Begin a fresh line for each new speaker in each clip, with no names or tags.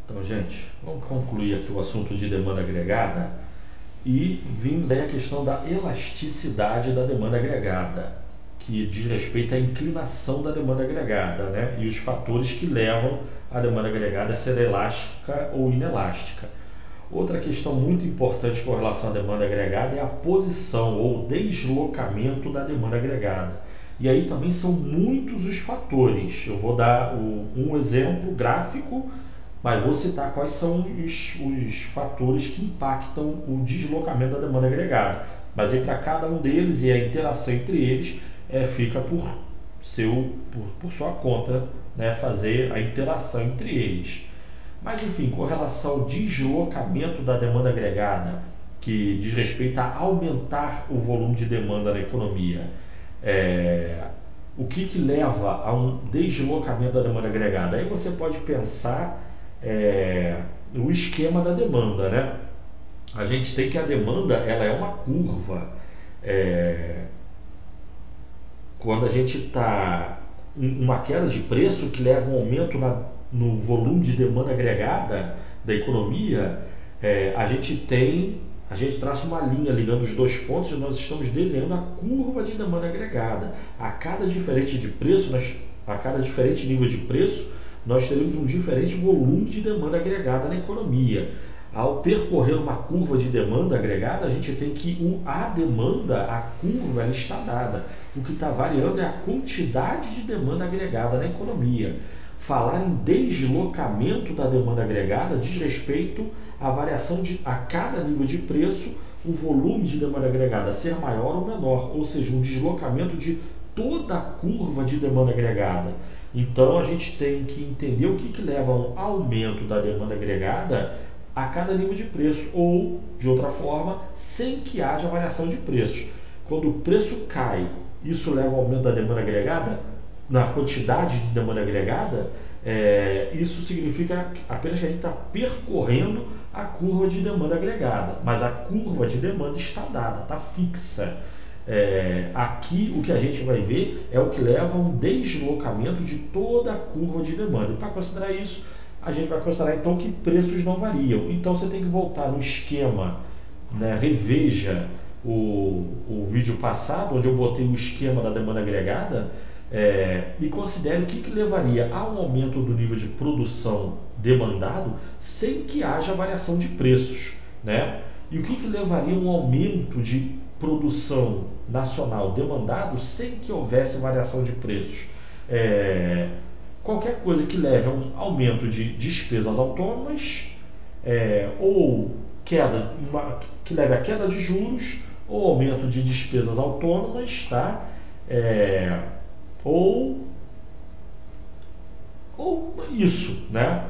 Então, gente, vamos concluir aqui o assunto de demanda agregada e vimos aí a questão da elasticidade da demanda agregada, que diz respeito à inclinação da demanda agregada, né? E os fatores que levam a demanda agregada a ser elástica ou inelástica. Outra questão muito importante com relação à demanda agregada é a posição ou deslocamento da demanda agregada. E aí também são muitos os fatores. Eu vou dar um exemplo gráfico, mas vou citar quais são os fatores que impactam o deslocamento da demanda agregada. Mas aí para cada um deles e a interação entre eles fica por sua conta, né, fazer a interação entre eles. Mas enfim, com relação ao deslocamento da demanda agregada, que diz respeito a aumentar o volume de demanda na economia, o que leva a um deslocamento da demanda agregada? Aí você pode pensar o esquema da demanda, né? A gente tem que a demanda ela é uma curva. Quando a gente está em uma queda de preço que leva a um aumento no volume de demanda agregada da economia, a gente traça uma linha ligando os dois pontos e nós estamos desenhando a curva de demanda agregada. A cada diferente nível de preço, nós teremos um diferente volume de demanda agregada na economia. Ao percorrer uma curva de demanda agregada, a gente tem que a demanda, a curva, ela está dada. O que está variando é a quantidade de demanda agregada na economia. Falar em deslocamento da demanda agregada diz respeito à variação a cada nível de preço, o volume de demanda agregada ser maior ou menor, ou seja, um deslocamento de toda a curva de demanda agregada. Então a gente tem que entender o que leva a um aumento da demanda agregada a cada nível de preço, ou, de outra forma, sem que haja variação de preços. Quando o preço cai, isso leva ao aumento da demanda agregada, na quantidade de demanda agregada, isso significa apenas que a gente está percorrendo a curva de demanda agregada, mas a curva de demanda está dada, está fixa. Aqui o que a gente vai ver é o que leva a um deslocamento de toda a curva de demanda. E para considerar isso, a gente vai considerar então que preços não variam. Então você tem que voltar no esquema, né? Reveja o vídeo passado, onde eu botei o esquema da demanda agregada, e considere o que levaria a um aumento do nível de produção demandado sem que haja variação de preços, né? E o que levaria a um aumento de produção nacional demandado sem que houvesse variação de preços? Qualquer coisa que leve a um aumento de despesas autônomas, ou que leve a queda de juros, ou aumento de despesas autônomas, tá? Ou isso, né?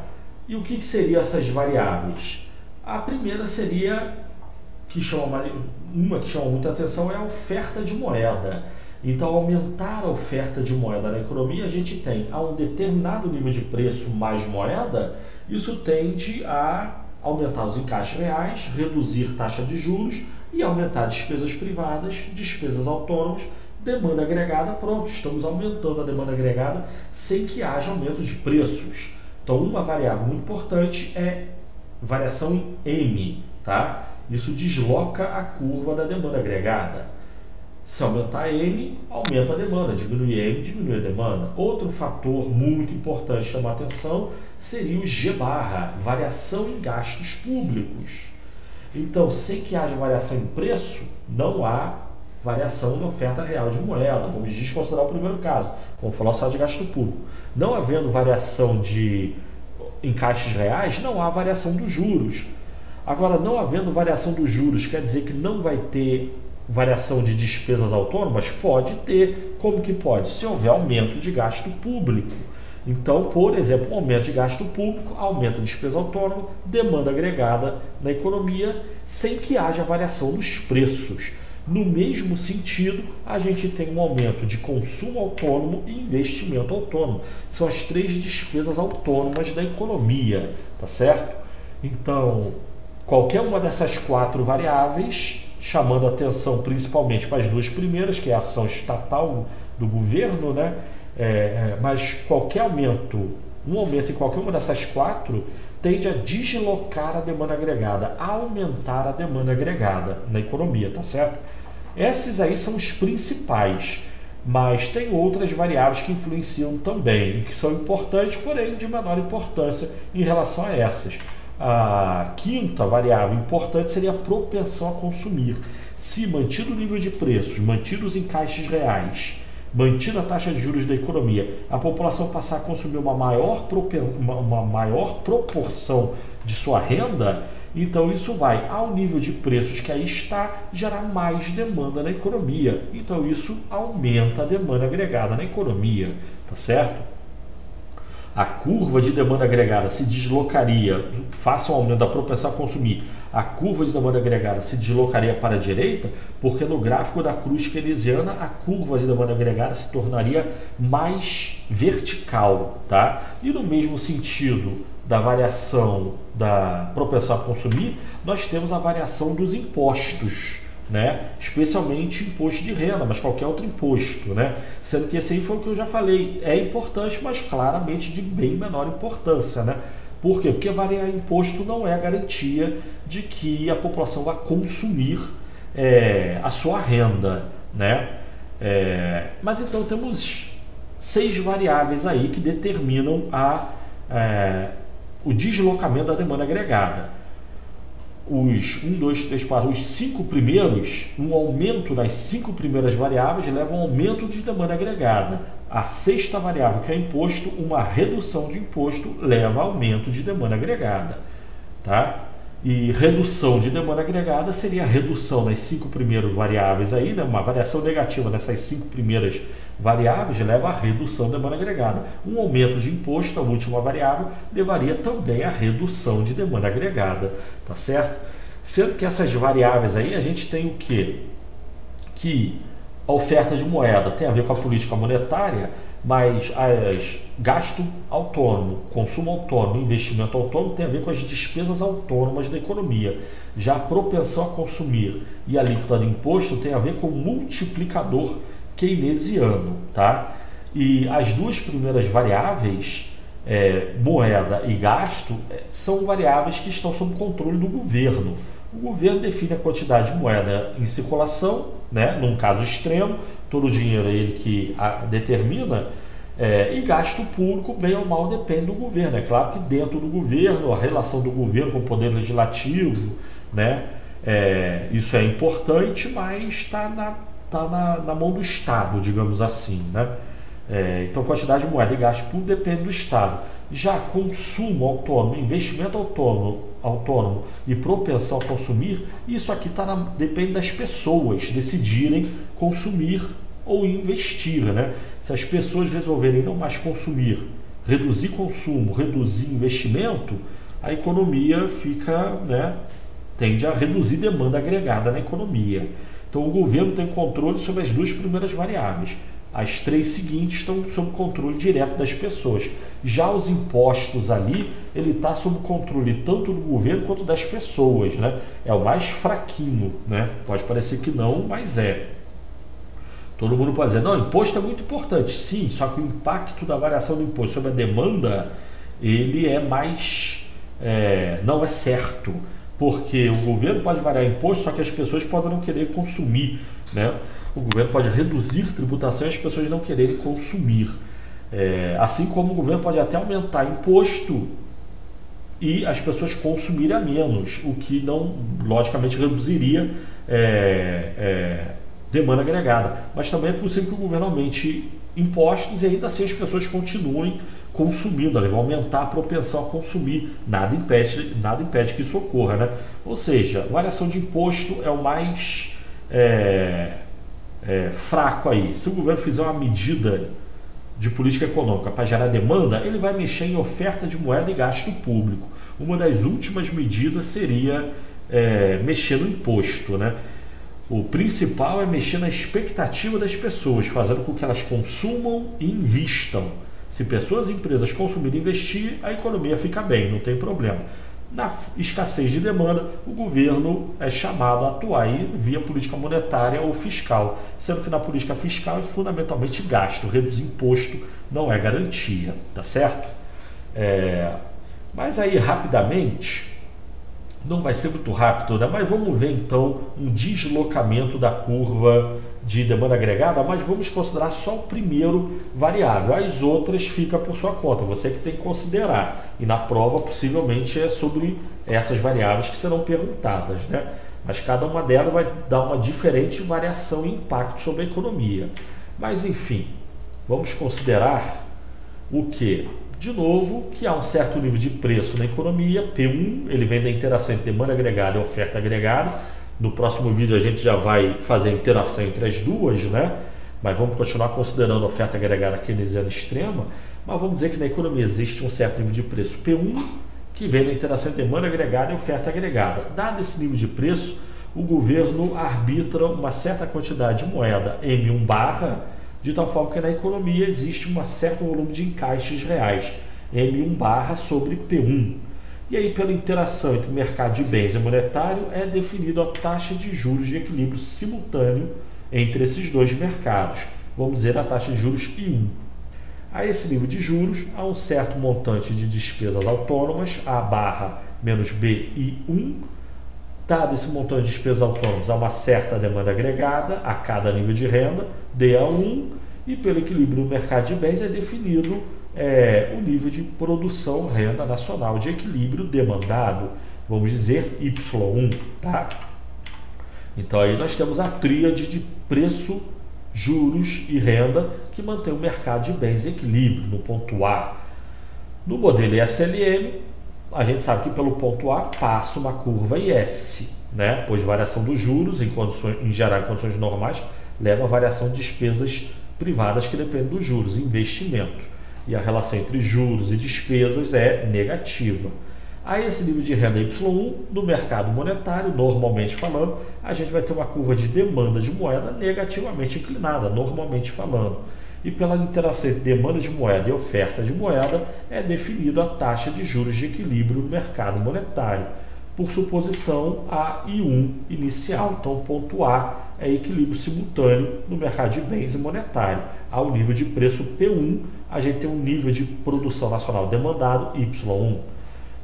E o que seriam essas variáveis? A primeira seria, uma que chama muita atenção, é a oferta de moeda. Então, aumentar a oferta de moeda na economia, a gente tem a um determinado nível de preço mais moeda, isso tende a aumentar os encaixes reais, reduzir taxa de juros e aumentar despesas privadas, despesas autônomas, demanda agregada. Pronto, estamos aumentando a demanda agregada sem que haja aumento de preços. Então, uma variável muito importante é variação em M, tá? Isso desloca a curva da demanda agregada. Se aumentar M, aumenta a demanda, diminui M, diminui a demanda. Outro fator muito importante que chama a atenção seria o G barra, variação em gastos públicos. Então, sem que haja variação em preço, não há variação na oferta real de moeda. Vamos desconsiderar o primeiro caso, vamos falar só de gasto público. Não havendo variação de encaixes reais, não há variação dos juros. Agora, não havendo variação dos juros, quer dizer que não vai ter variação de despesas autônomas? Pode ter. Como que pode? Se houver aumento de gasto público. Então, por exemplo, um aumento de gasto público aumenta a despesa autônoma, demanda agregada na economia, sem que haja variação nos preços. No mesmo sentido, a gente tem um aumento de consumo autônomo e investimento autônomo. São as três despesas autônomas da economia, tá certo? Então, qualquer uma dessas quatro variáveis, chamando a atenção principalmente para as duas primeiras, que é a ação estatal do governo, né? Mas qualquer aumento Um aumento em qualquer uma dessas quatro tende a deslocar a demanda agregada, a aumentar a demanda agregada na economia, tá certo? Esses aí são os principais, mas tem outras variáveis que influenciam também e que são importantes, porém de menor importância em relação a essas. A quinta variável importante seria a propensão a consumir. Se mantido o nível de preços, mantidos os encaixes reais, mantida a taxa de juros da economia, a população passar a consumir uma maior proporção de sua renda, então isso vai, ao nível de preços que aí está, gerar mais demanda na economia. Então isso aumenta a demanda agregada na economia, tá certo? A curva de demanda agregada se deslocaria, face ao aumento da propensão a consumir, a curva de demanda agregada se deslocaria para a direita, porque no gráfico da cruz keynesiana a curva de demanda agregada se tornaria mais vertical, tá? E no mesmo sentido da variação da propensão a consumir, nós temos a variação dos impostos, né? Especialmente imposto de renda, mas qualquer outro imposto, né? Sendo que esse aí foi o que eu já falei, é importante, mas claramente de bem menor importância, né? Por quê? Porque variar imposto não é a garantia de que a população vai consumir a sua renda, né? Mas então temos 6 variáveis aí que determinam o deslocamento da demanda agregada. Os 5 primeiros, um aumento das 5 primeiras variáveis leva a um aumento de demanda agregada. A 6ª variável, que é imposto, uma redução de imposto leva a aumento de demanda agregada, tá? E redução de demanda agregada seria a redução das 5 primeiras variáveis aí, né? Uma variação negativa nessas 5 primeiras variáveis leva a redução da demanda agregada. Um aumento de imposto, a última variável, levaria também a redução de demanda agregada, tá certo? Sendo que essas variáveis aí, a gente tem o quê? Que a oferta de moeda tem a ver com a política monetária, mas gasto autônomo, consumo autônomo, investimento autônomo tem a ver com as despesas autônomas da economia. Já a propensão a consumir e a alíquota de imposto tem a ver com o multiplicador keynesiano, tá? E as duas primeiras variáveis, moeda e gasto, são variáveis que estão sob controle do governo. O governo define a quantidade de moeda em circulação, né? Num caso extremo, todo o dinheiro é ele que determina, e gasto público, bem ou mal, depende do governo. É claro que dentro do governo, a relação do governo com o poder legislativo, né? Isso é importante, mas está na mão do Estado, digamos assim, né? Então, quantidade de moeda e gasto público depende do Estado. Já consumo autônomo, investimento autônomo e propensão a consumir, isso aqui depende das pessoas decidirem consumir ou investir, né? Se as pessoas resolverem não mais consumir, reduzir consumo, reduzir investimento, a economia fica, né, tende a reduzir demanda agregada na economia. Então o governo tem controle sobre as duas primeiras variáveis. As 3 seguintes estão sob controle direto das pessoas. Já os impostos ali, ele está sob controle tanto do governo quanto das pessoas, né? É o mais fraquinho, né? Pode parecer que não, mas é. Todo mundo pode dizer, não, imposto é muito importante. Sim, só que o impacto da variação do imposto sobre a demanda, ele é mais... não é certo. Porque o governo pode variar imposto, só que as pessoas podem não querer consumir, né? O governo pode reduzir tributação e as pessoas não quererem consumir. Assim como o governo pode até aumentar imposto e as pessoas consumirem a menos, o que não, logicamente, reduziria demanda agregada. Mas também é possível que o governo aumente impostos e ainda assim as pessoas continuem consumindo, vai aumentar a propensão a consumir. Nada impede que isso ocorra, né? Ou seja, variação de imposto é o mais fraco aí. Se o governo fizer uma medida de política econômica para gerar demanda, ele vai mexer em oferta de moeda e gasto público. Uma das últimas medidas seria mexer no imposto, né? O principal é mexer na expectativa das pessoas, fazendo com que elas consumam e invistam. Se pessoas e empresas consumirem e investir, a economia fica bem, não tem problema. Na escassez de demanda, o governo é chamado a atuar via política monetária ou fiscal, sendo que na política fiscal é fundamentalmente gasto, reduzir imposto não é garantia, tá certo? Mas aí, rapidamente, não vai ser muito rápido, né? Mas vamos ver então um deslocamento da curva de demanda agregada, mas vamos considerar só o primeiro variável. As outras ficam por sua conta, você que tem que considerar. E na prova, possivelmente, é sobre essas variáveis que serão perguntadas, né? Mas cada uma delas vai dar uma diferente variação e impacto sobre a economia. Mas, enfim, vamos considerar o que? De novo, que há um certo nível de preço na economia, P1, ele vem da interação entre demanda agregada e oferta agregada. No próximo vídeo a gente já vai fazer a interação entre as duas, né? Mas vamos continuar considerando a oferta agregada keynesiana extrema. Mas vamos dizer que na economia existe um certo nível de preço P1, que vem da interação entre demanda agregada e oferta agregada. Dado esse nível de preço, o governo arbitra uma certa quantidade de moeda M1 barra, de tal forma que na economia existe um certo volume de encaixes reais, M1 barra sobre P1. E aí, pela interação entre mercado de bens e monetário, é definido a taxa de juros de equilíbrio simultâneo entre esses dois mercados. Vamos dizer a taxa de juros I1. A esse nível de juros, há um certo montante de despesas autônomas, A barra menos BI1. Dado esse montante de despesas autônomas, há uma certa demanda agregada a cada nível de renda, DA1, e pelo equilíbrio do mercado de bens é definido o nível de produção renda nacional de equilíbrio demandado, vamos dizer Y1, tá? Então aí nós temos a tríade de preço, juros e renda que mantém o mercado de bens em equilíbrio no ponto A. No modelo SLM, a gente sabe que pelo ponto A passa uma curva IS, né? Pois variação dos juros em geral em condições normais leva a variação de despesas privadas que dependem dos juros, investimentos. E a relação entre juros e despesas é negativa. A esse nível de renda Y1, no mercado monetário, normalmente falando, a gente vai ter uma curva de demanda de moeda negativamente inclinada, normalmente falando. E pela interação entre demanda de moeda e oferta de moeda, é definido a taxa de juros de equilíbrio no mercado monetário, por suposição a I1 inicial. Então, o ponto A é equilíbrio simultâneo no mercado de bens e monetário. Ao nível de preço P1, a gente tem um nível de produção nacional demandado Y1.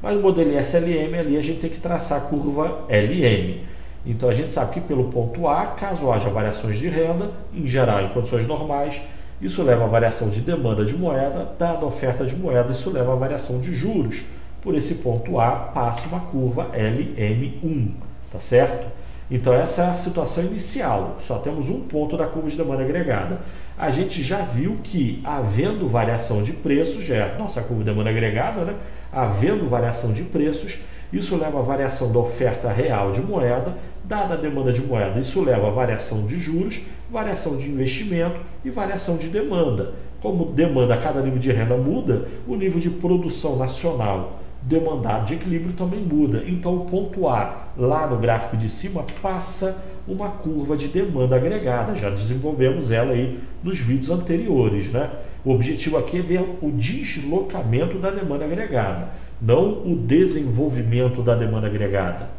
Mas no modelo SLM, ali a gente tem que traçar a curva LM. Então, a gente sabe que pelo ponto A, caso haja variações de renda, em geral em condições normais, isso leva a variação de demanda de moeda, dada a oferta de moeda, isso leva a variação de juros. Por esse ponto A, passa uma curva LM1, tá certo? Então essa é a situação inicial, só temos um ponto da curva de demanda agregada. A gente já viu que, havendo variação de preços, já é a nossa curva de demanda agregada, né? Havendo variação de preços, isso leva a variação da oferta real de moeda, dada a demanda de moeda, isso leva a variação de juros, variação de investimento e variação de demanda. Como demanda a cada nível de renda muda, o nível de produção nacional demandado de equilíbrio também muda. Então o ponto A, lá no gráfico de cima, passa uma curva de demanda agregada. Já desenvolvemos ela aí nos vídeos anteriores, né? O objetivo aqui é ver o deslocamento da demanda agregada, não o desenvolvimento da demanda agregada.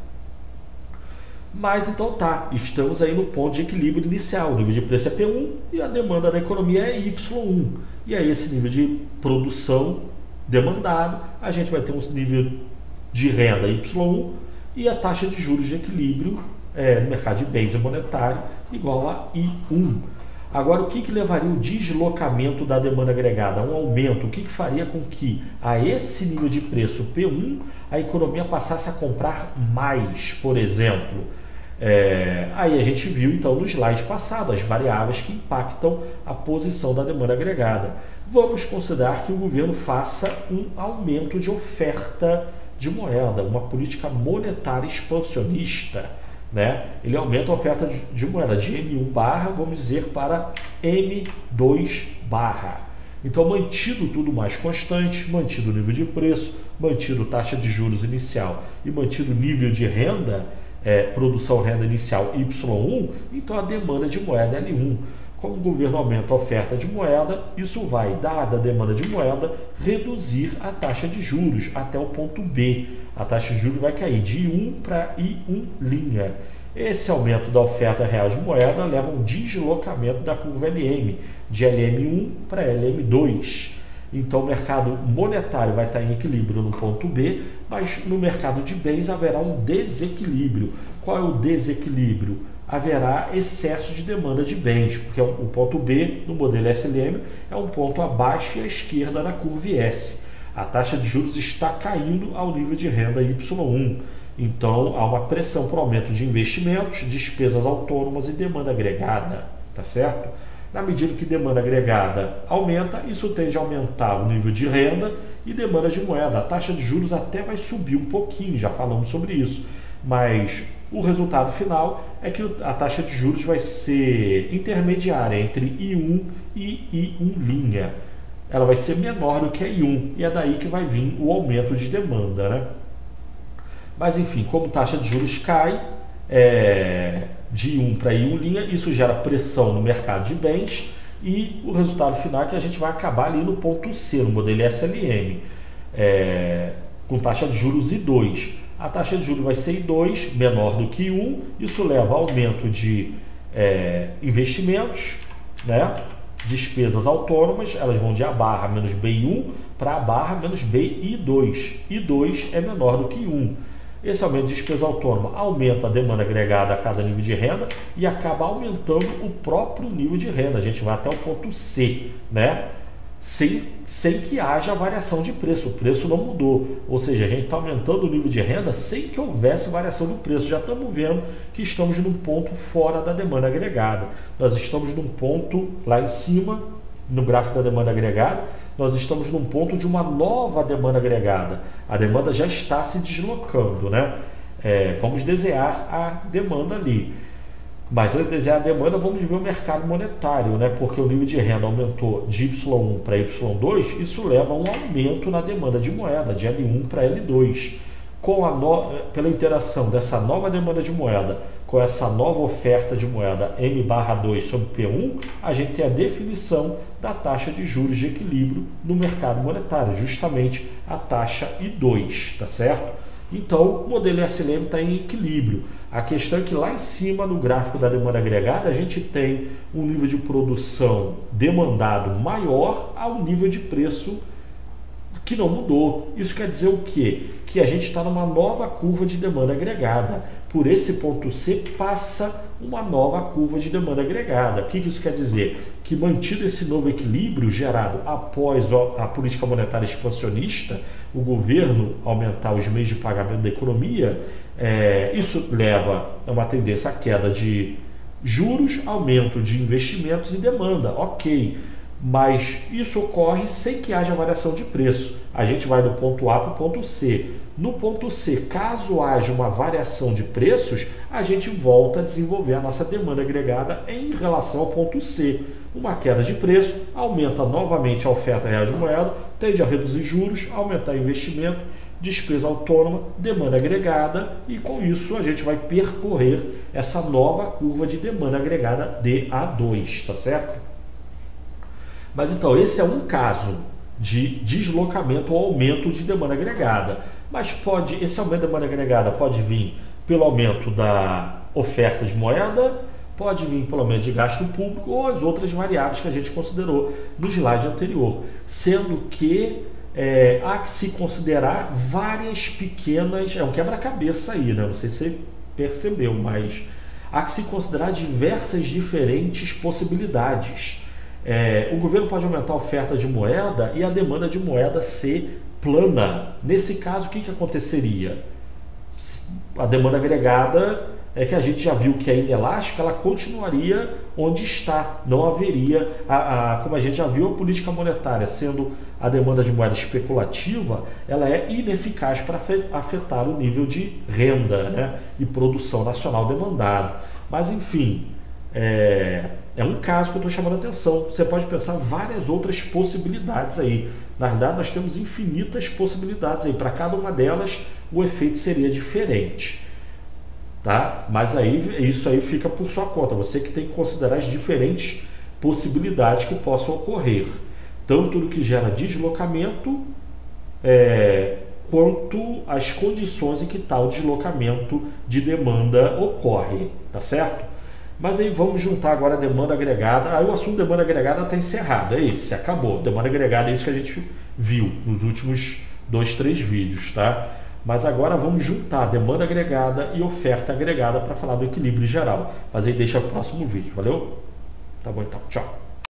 Mas então tá, estamos aí no ponto de equilíbrio inicial, o nível de preço é P1 e a demanda da economia é Y1. E aí esse nível de produção demandado, a gente vai ter um nível de renda Y1 e a taxa de juros de equilíbrio no mercado de bens e monetário igual a I1. Agora, o que levaria o deslocamento da demanda agregada? Um aumento, o que faria com que a esse nível de preço P1 a economia passasse a comprar mais, por exemplo? Aí a gente viu então no slide passado as variáveis que impactam a posição da demanda agregada. Vamos considerar que o governo faça um aumento de oferta de moeda, uma política monetária expansionista, né? Ele aumenta a oferta de moeda de M1 barra, vamos dizer, para M2 barra. Então, mantido tudo mais constante, mantido o nível de preço, mantido taxa de juros inicial e mantido o nível de renda, produção renda inicial Y1, então a demanda de moeda é L1. Como o governo aumenta a oferta de moeda, isso vai, dada a demanda de moeda, reduzir a taxa de juros até o ponto B. A taxa de juros vai cair de I1 para I1'. Esse aumento da oferta real de moeda leva a um deslocamento da curva LM, de LM1 para LM2. Então o mercado monetário vai estar em equilíbrio no ponto B, mas no mercado de bens haverá um desequilíbrio. Qual é o desequilíbrio? Haverá excesso de demanda de bens, porque o ponto B no modelo SLM é um ponto abaixo e à esquerda da curva S. A taxa de juros está caindo ao nível de renda Y1. Então há uma pressão por aumento de investimentos, despesas autônomas e demanda agregada, tá certo? Na medida que demanda agregada aumenta, isso tende a aumentar o nível de renda e demanda de moeda. A taxa de juros até vai subir um pouquinho, já falamos sobre isso, mas o resultado final é que a taxa de juros vai ser intermediária entre I1 e I1'. Ela vai ser menor do que a I1 e é daí que vai vir o aumento de demanda, né? Mas enfim, como taxa de juros cai de I1 para I1', isso gera pressão no mercado de bens e o resultado final é que a gente vai acabar ali no ponto C, no modelo SLM, com taxa de juros I2. A taxa de juros vai ser I2, menor do que I1, isso leva a aumento de investimentos, né? Despesas autônomas, elas vão de A barra menos BI1 para A barra menos BI2. I2 é menor do que I1. Esse aumento de despesa autônoma aumenta a demanda agregada a cada nível de renda e acaba aumentando o próprio nível de renda. A gente vai até o ponto C, né? Sem que haja variação de preço. O preço não mudou. Ou seja, a gente está aumentando o nível de renda sem que houvesse variação do preço. Já estamos vendo que estamos num ponto fora da demanda agregada. Nós estamos num ponto lá em cima, no gráfico da demanda agregada, nós estamos num ponto de uma nova demanda agregada. A demanda já está se deslocando, né? Vamos desenhar a demanda ali. Mas antes de desenhar a demanda, vamos ver o mercado monetário, né? Porque o nível de renda aumentou de Y1 para Y2, isso leva a um aumento na demanda de moeda, de L1 para L2. Pela interação dessa nova demanda de moeda com essa nova oferta de moeda M/2 sobre P1, a gente tem a definição da taxa de juros de equilíbrio no mercado monetário, justamente a taxa I2, tá certo? Então, o modelo SLM está em equilíbrio. A questão é que lá em cima, no gráfico da demanda agregada, a gente tem um nível de produção demandado maior ao nível de preço que não mudou. Isso quer dizer o quê? Que a gente está numa nova curva de demanda agregada. Por esse ponto C passa uma nova curva de demanda agregada. O que isso quer dizer? Que mantido esse novo equilíbrio gerado após a política monetária expansionista, o governo aumentar os meios de pagamento da economia, isso leva a uma tendência à queda de juros, aumento de investimentos e demanda. Ok. Mas isso ocorre sem que haja variação de preço. A gente vai do ponto A para o ponto C. No ponto C, caso haja uma variação de preços, a gente volta a desenvolver a nossa demanda agregada em relação ao ponto C. Uma queda de preço aumenta novamente a oferta real de moeda, tende a reduzir juros, aumentar investimento, despesa autônoma, demanda agregada, e com isso a gente vai percorrer essa nova curva de demanda agregada DA2, tá certo? Mas então, esse é um caso de deslocamento ou aumento de demanda agregada. Mas esse aumento de demanda agregada pode vir pelo aumento da oferta de moeda, pode vir pelo aumento de gasto público ou as outras variáveis que a gente considerou no slide anterior. Sendo que há que se considerar várias pequenas... É um quebra-cabeça aí, né? Não sei se você percebeu, mas há que se considerar diversas diferentes possibilidades. O governo pode aumentar a oferta de moeda e a demanda de moeda ser plana. Nesse caso, o que aconteceria? A demanda agregada, que a gente já viu que é inelástica, ela continuaria onde está. Não haveria, como a gente já viu, a política monetária, sendo a demanda de moeda especulativa, ela é ineficaz para afetar o nível de renda, né, e produção nacional demandado. Mas, enfim... É um caso que eu estou chamando a atenção. Você pode pensar várias outras possibilidades aí. Na verdade, nós temos infinitas possibilidades aí. Para cada uma delas, o efeito seria diferente. Tá? Mas aí, isso aí fica por sua conta. Você que tem que considerar as diferentes possibilidades que possam ocorrer. Tanto no que gera deslocamento, quanto as condições em que tal deslocamento de demanda ocorre. Tá certo? Mas aí vamos juntar agora a demanda agregada. Aí o assunto demanda agregada está encerrado, é esse, acabou. Demanda agregada é isso que a gente viu nos últimos 2, 3 vídeos, tá? Mas agora vamos juntar demanda agregada e oferta agregada para falar do equilíbrio geral. Mas aí deixa o próximo vídeo, valeu? Tá bom então, tchau.